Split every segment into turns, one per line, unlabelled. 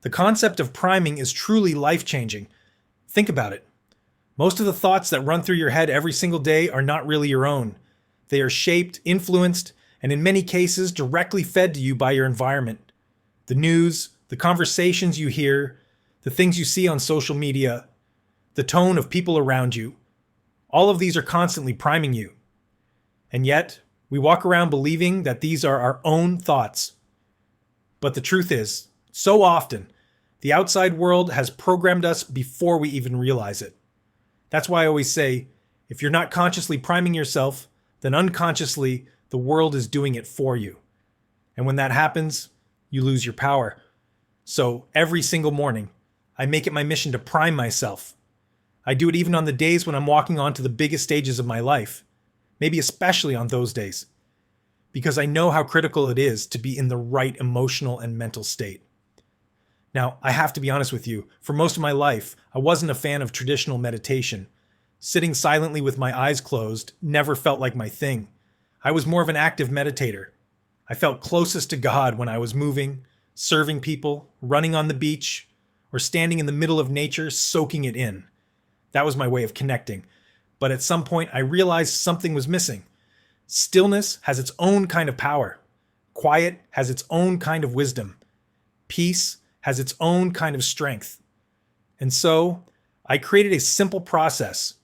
The concept of priming is truly life-changing. Think about it. Most of the thoughts that run through your head every single day are not really your own. They are shaped, influenced, and in many cases directly fed to you by your environment. The news, the conversations you hear, the things you see on social media, the tone of people around you, all of these are constantly priming you. And yet, we walk around believing that these are our own thoughts. But the truth is, so often, the outside world has programmed us before we even realize it. That's why I always say, if you're not consciously priming yourself, then unconsciously, the world is doing it for you. And when that happens, you lose your power. So every single morning, I make it my mission to prime myself. I do it even on the days when I'm walking onto the biggest stages of my life, maybe especially on those days, because I know how critical it is to be in the right emotional and mental state. Now, I have to be honest with you, for most of my life, I wasn't a fan of traditional meditation. Sitting silently with my eyes closed never felt like my thing. I was more of an active meditator. I felt closest to God when I was moving, serving people, running on the beach, or standing in the middle of nature, soaking it in. That was my way of connecting. But at some point, I realized something was missing. Stillness has its own kind of power. Quiet has its own kind of wisdom. Peace has its own kind of strength. And so, I created a simple process.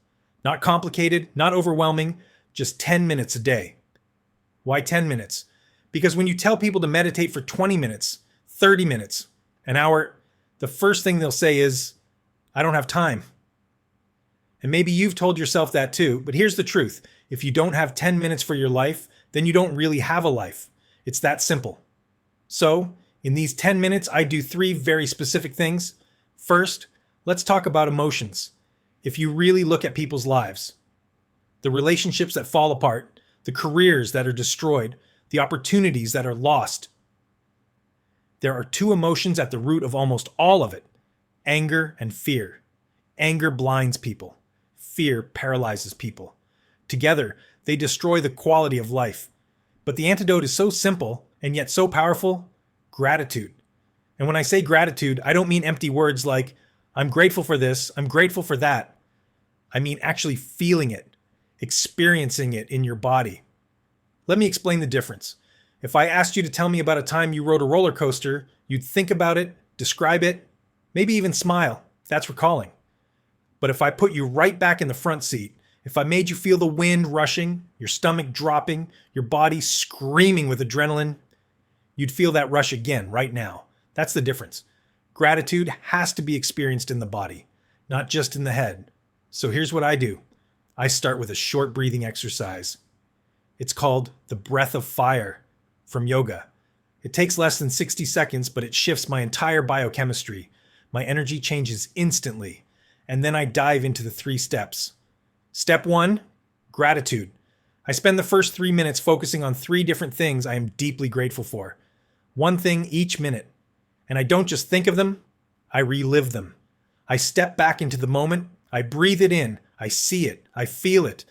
Not complicated, not overwhelming, just 10 minutes a day. Why 10 minutes? Because when you tell people to meditate for 20 minutes, 30 minutes, an hour, the first thing they'll say is, I don't have time. And maybe you've told yourself that too, but here's the truth. If you don't have 10 minutes for your life, then you don't really have a life. It's that simple. So, in these 10 minutes, I do 3 very specific things. First, let's talk about emotions. If you really look at people's lives, the relationships that fall apart, the careers that are destroyed, the opportunities that are lost, there are 2 emotions at the root of almost all of it: anger and fear. Anger blinds people. Fear paralyzes people. Together, they destroy the quality of life. But the antidote is so simple and yet so powerful: gratitude. And when I say gratitude, I don't mean empty words like, I'm grateful for this, I'm grateful for that. I mean actually feeling it, experiencing it in your body. Let me explain the difference. If I asked you to tell me about a time you rode a roller coaster, you'd think about it, describe it, maybe even smile. That's recalling. But if I put you right back in the front seat, if I made you feel the wind rushing, your stomach dropping, your body screaming with adrenaline, you'd feel that rush again right now. That's the difference. Gratitude has to be experienced in the body, not just in the head. So here's what I do. I start with a short breathing exercise. It's called the breath of fire from yoga. It takes less than 60 seconds, but it shifts my entire biochemistry. My energy changes instantly. And then I dive into the 3 steps. Step 1, gratitude. I spend the first 3 minutes focusing on 3 different things I am deeply grateful for. 1 thing each minute. And I don't just think of them, I relive them. I step back into the moment, I breathe it in, I see it, I feel it.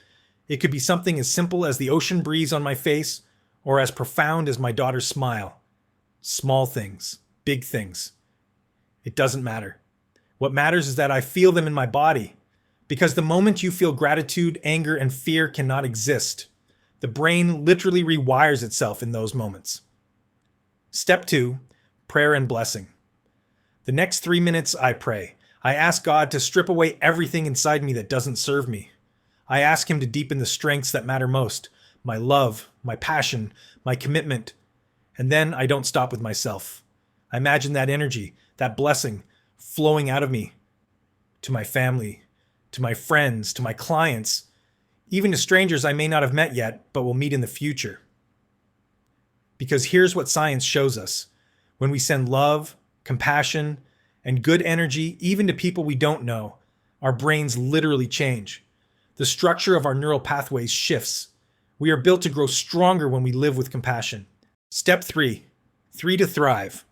It could be something as simple as the ocean breeze on my face, or as profound as my daughter's smile. Small things, big things. It doesn't matter. What matters is that I feel them in my body. Because the moment you feel gratitude, anger, and fear cannot exist. The brain literally rewires itself in those moments. Step 2, prayer and blessing. The next 3 minutes I pray. I ask God to strip away everything inside me that doesn't serve me. I ask Him to deepen the strengths that matter most. My love, my passion, my commitment. And then I don't stop with myself. I imagine that energy, that blessing, flowing out of me to my family, to my friends, to my clients, even to strangers I may not have met yet, but will meet in the future. Because here's what science shows us. When we send love, compassion, and good energy, even to people we don't know, our brains literally change. The structure of our neural pathways shifts. We are built to grow stronger when we live with compassion. Step 3, 3 to thrive.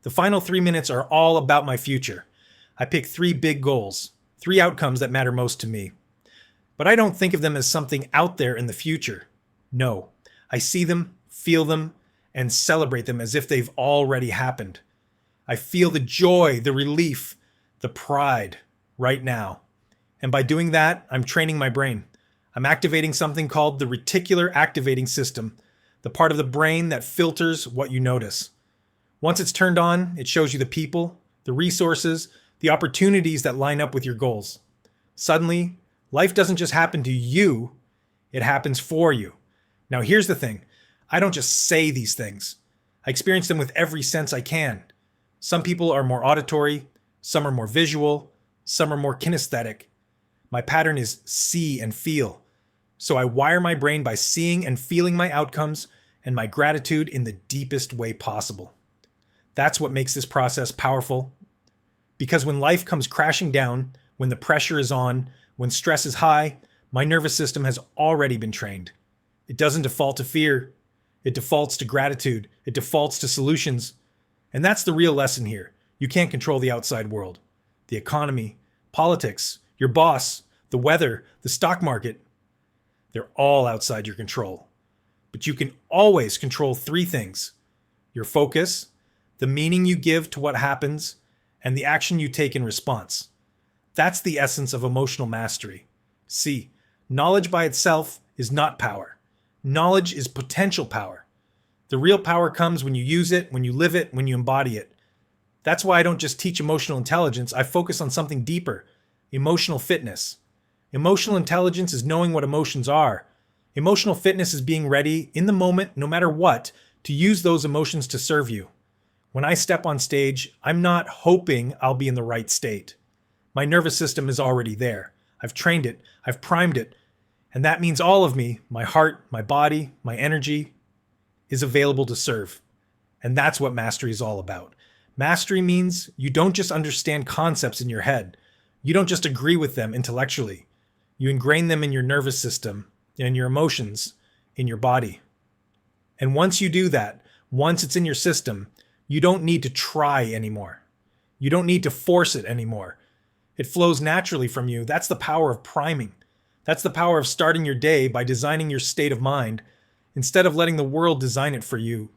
The final 3 minutes are all about my future. I pick 3 big goals, 3 outcomes that matter most to me. But I don't think of them as something out there in the future. No, I see them, feel them, and celebrate them as if they've already happened. I feel the joy, the relief, the pride right now. And by doing that, I'm training my brain. I'm activating something called the reticular activating system, the part of the brain that filters what you notice. Once it's turned on, it shows you the people, the resources, the opportunities that line up with your goals. Suddenly, life doesn't just happen to you, it happens for you. Now here's the thing, I don't just say these things. I experience them with every sense I can. Some people are more auditory, some are more visual, some are more kinesthetic. My pattern is see and feel. So I wire my brain by seeing and feeling my outcomes and my gratitude in the deepest way possible. That's what makes this process powerful. Because when life comes crashing down, when the pressure is on, when stress is high, my nervous system has already been trained. It doesn't default to fear. It defaults to gratitude. It defaults to solutions. And that's the real lesson here. You can't control the outside world, the economy, politics, your boss, the weather, the stock market. They're all outside your control. But you can always control three things: your focus, the meaning you give to what happens, and the action you take in response. That's the essence of emotional mastery. See, knowledge by itself is not power. Knowledge is potential power. The real power comes when you use it, when you live it, when you embody it. That's why I don't just teach emotional intelligence, I focus on something deeper: emotional fitness. Emotional intelligence is knowing what emotions are. Emotional fitness is being ready in the moment, no matter what, to use those emotions to serve you. When I step on stage, I'm not hoping I'll be in the right state. My nervous system is already there. I've trained it, I've primed it, and that means all of me, my heart, my body, my energy, is available to serve. And that's what mastery is all about. Mastery means you don't just understand concepts in your head. You don't just agree with them intellectually. You ingrain them in your nervous system, in your emotions, in your body. And once you do that, once it's in your system, you don't need to try anymore. You don't need to force it anymore. It flows naturally from you. That's the power of priming. That's the power of starting your day by designing your state of mind instead of letting the world design it for you